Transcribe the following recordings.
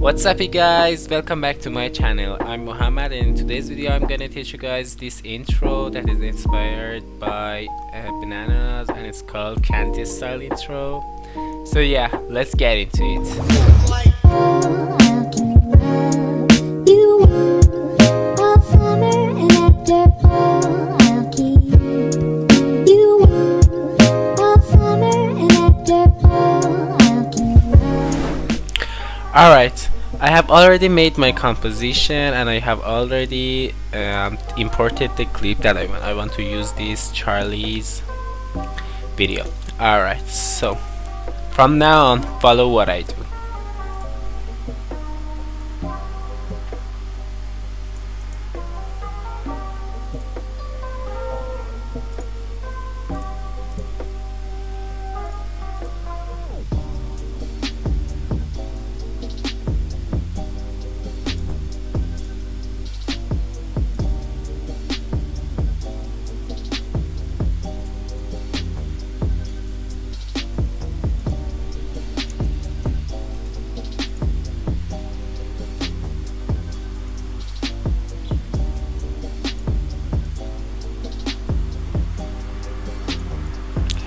What's up you guys, welcome back to my channel. I'm Mohamad, and in today's video I'm gonna teach you guys this intro that is inspired by bananas, and it's called candy style intro. So yeah, let's get into it. Alright, I have already made my composition and I have already imported the clip that I want to use this Charlie's video. Alright, so from now on, follow what I do.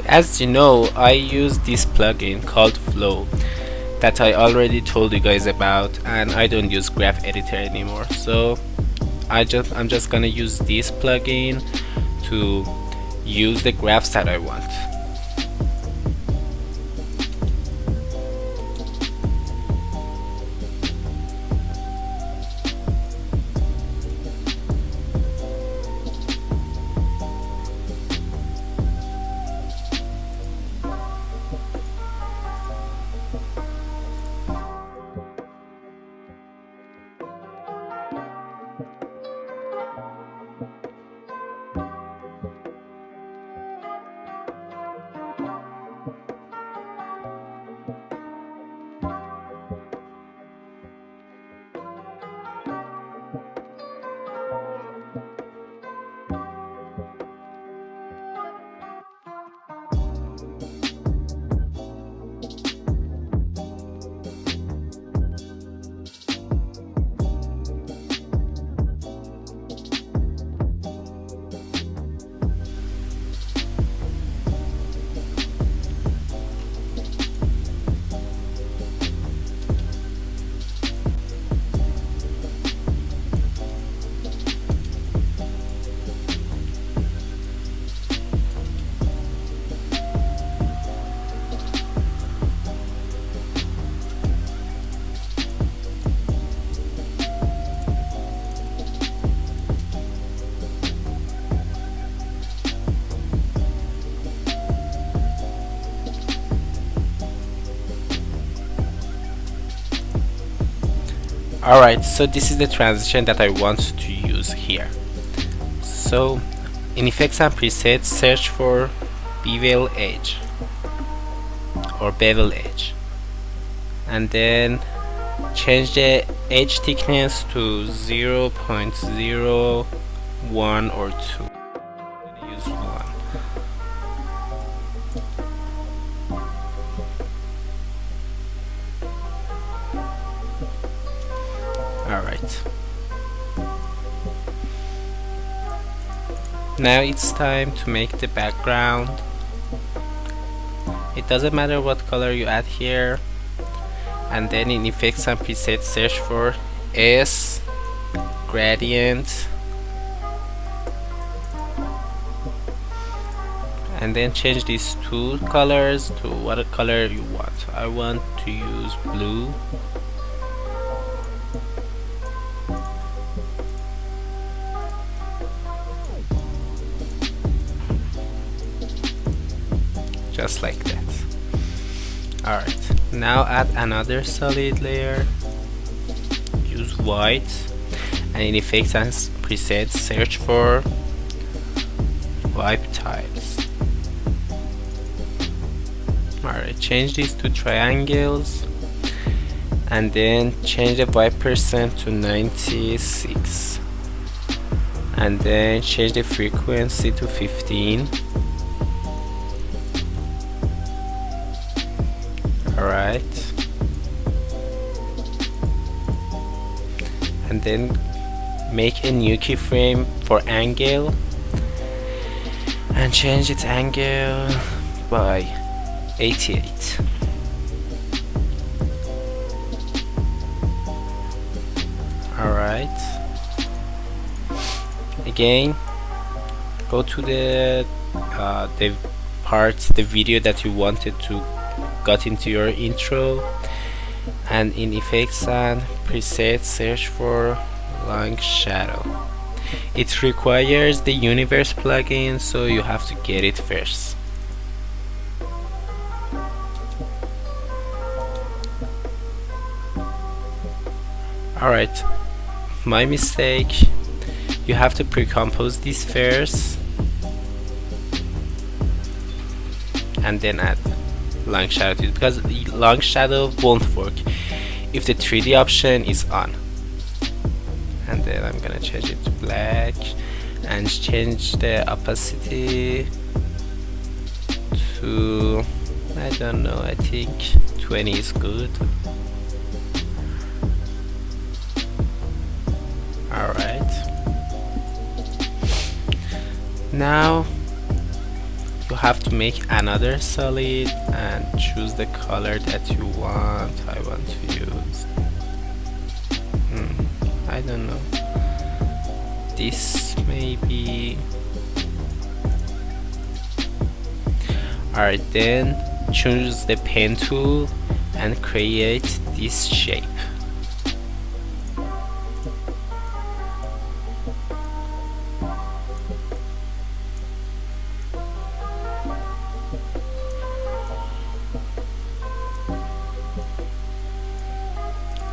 As you know, I use this plugin called Flow that I already told you guys about, and I don't use graph editor anymore. So I'm just gonna use this plugin to use the graphs that I want. Alright, so this is the transition that I want to use here. So in effects and presets, search for bevel edge or bevel edge, and then change the edge thickness to 0.01 or 2. I'm gonna use 1. Alright, now it's time to make the background. It doesn't matter what color you add here, and then in effects and presets, search for S gradient, and then change these two colors to what color you want. I want to use blue. Just like that. Alright, now add another solid layer, use white, and in effects and presets, search for wipe tiles. Alright, change these to triangles, and then change the wipe percent to 96, and then change the frequency to 15. Alright, and then make a new keyframe for angle and change its angle by 88. Alright, again go to the video that you wanted to got into your intro, and in effects and presets search for long shadow. It requires the universe plugin, so you have to get it first. Alright, my mistake. You have to pre-compose this first and then add long shadow to it, because long shadow won't work if the 3D option is on. And then I'm gonna change it to black and change the opacity to, I don't know, I think 20 is good. Alright, now you have to make another solid and choose the color that you want. I want to use I don't know, this maybe. Alright, then choose the pen tool and create this shape.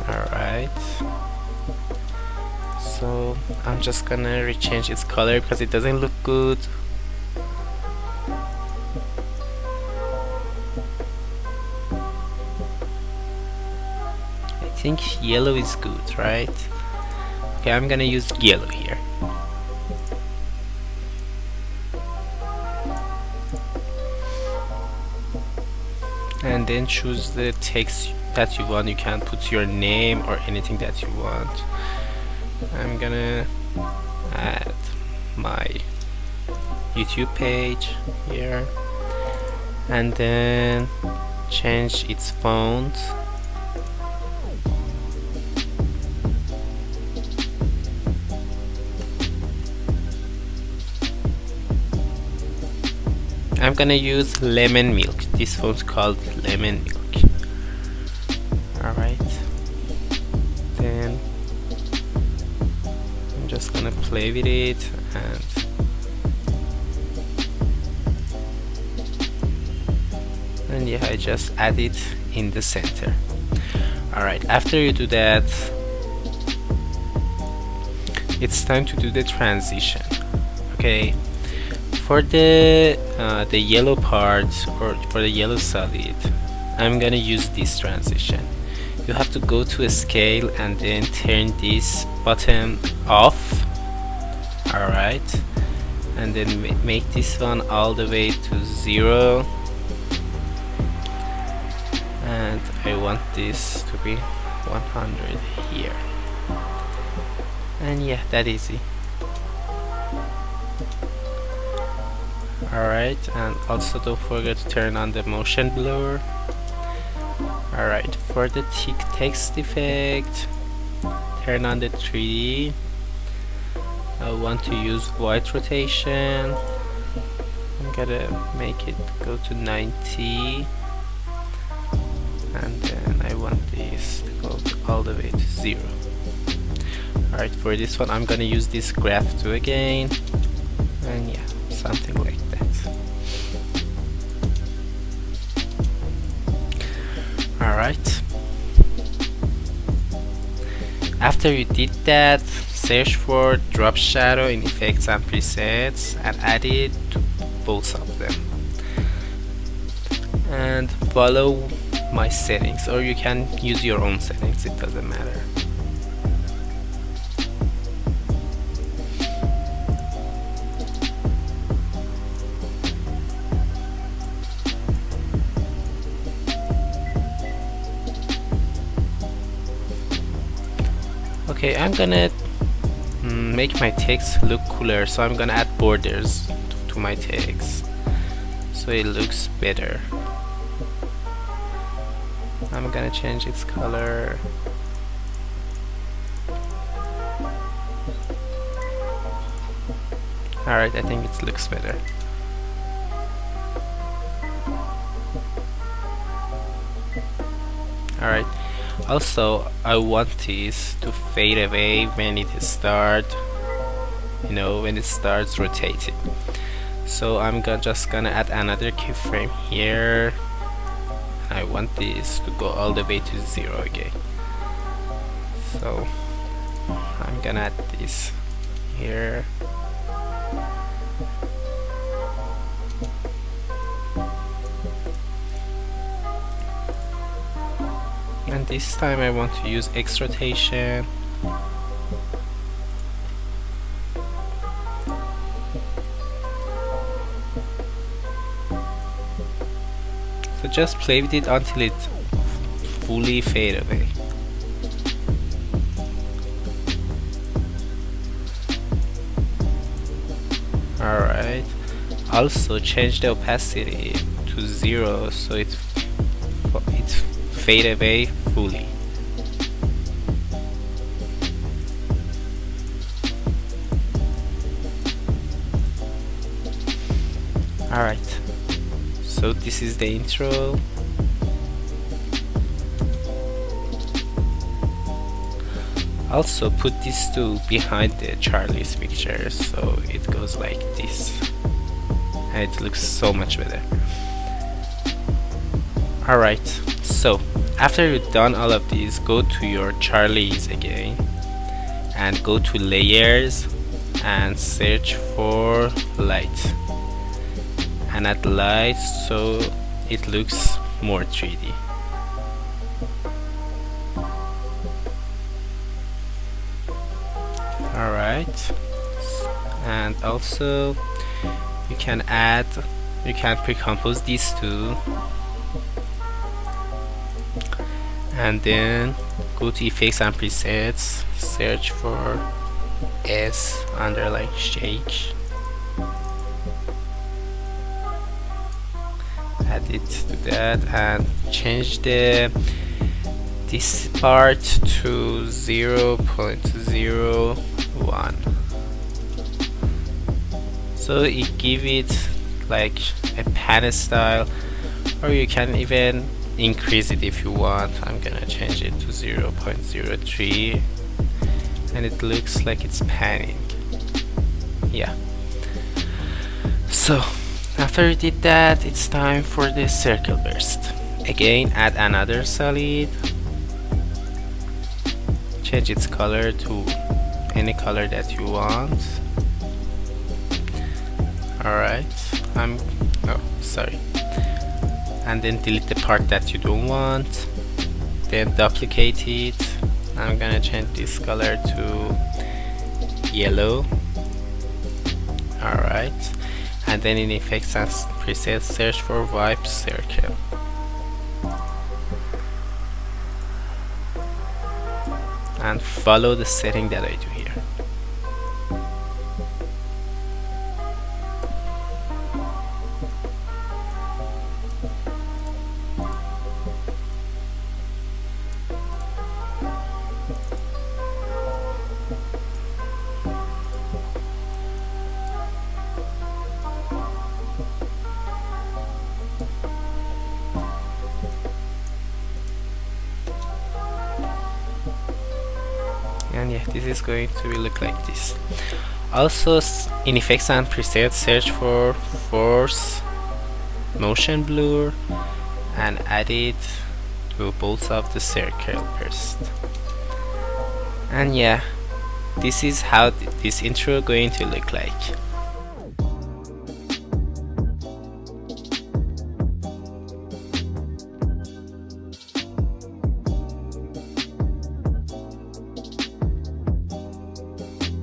Alright, so I'm just gonna rechange its color because it doesn't look good. I think yellow is good, right? Okay, I'm gonna use yellow here. And then choose the text that you want. You can put your name or anything that you want. I'm gonna add my YouTube page here and then change its font. I'm gonna use lemon milk. This font's called lemon milk. Alright, then I'm just gonna play with it and yeah, I just add it in the center. Alright, after you do that, it's time to do the transition. Okay, for the yellow part, or for the yellow solid, I'm gonna use this transition. You have to go to a scale and then turn this button off. Alright, and then make this one all the way to 0, and I want this to be 100 here, and yeah, that easy. Alright, and also don't forget to turn on the motion blur. Alright, for the text effect, turn on the 3D. I want to use white rotation. I'm gonna make it go to 90, and then I want this to go all the way to 0. Alright, for this one I'm gonna use this graph tool again, and yeah, something like that. Alright, after you did that, search for drop shadow in effects and presets and add it to both of them, and follow my settings, or you can use your own settings, it doesn't matter. Okay, I'm gonna make my text look cooler, so I'm gonna add borders to my text so it looks better. I'm gonna change its color. Alright, I think it looks better. Alright, also I want this to fade away when it starts, when it starts rotating. So I'm just gonna add another keyframe here. I want this to go all the way to 0 again. So I'm gonna add this here. And this time I want to use X rotation. So just play with it until it fully fade away. Alright. Also change the opacity to 0 so it fade away fully. Alright, so this is the intro. Also put these two behind the Charlie's picture so it goes like this and it looks so much better. Alright, so after you've done all of these, go to your Charlie's again and go to layers and search for light and add light so it looks more 3D. Alright, and also you can pre-compose these two and then go to effects and presets, search for S underline shake, add it to that and change this part to 0.01 so it give it like a pan style, or you can even increase it if you want. I'm gonna change it to 0.03 and it looks like it's panning. Yeah, so after you did that, it's time for the circle burst. Again, add another solid, change its color to any color that you want. Alright, and then delete the part that you don't want, then duplicate it. I'm gonna change this color to yellow. Alright, and then in effects and presets, search for wipe circle and follow the setting that I do here. And yeah, this is going to look like this. Also in effects and presets, search for force motion blur and add it to both of the circle burst. And yeah, this is how this intro going to look like.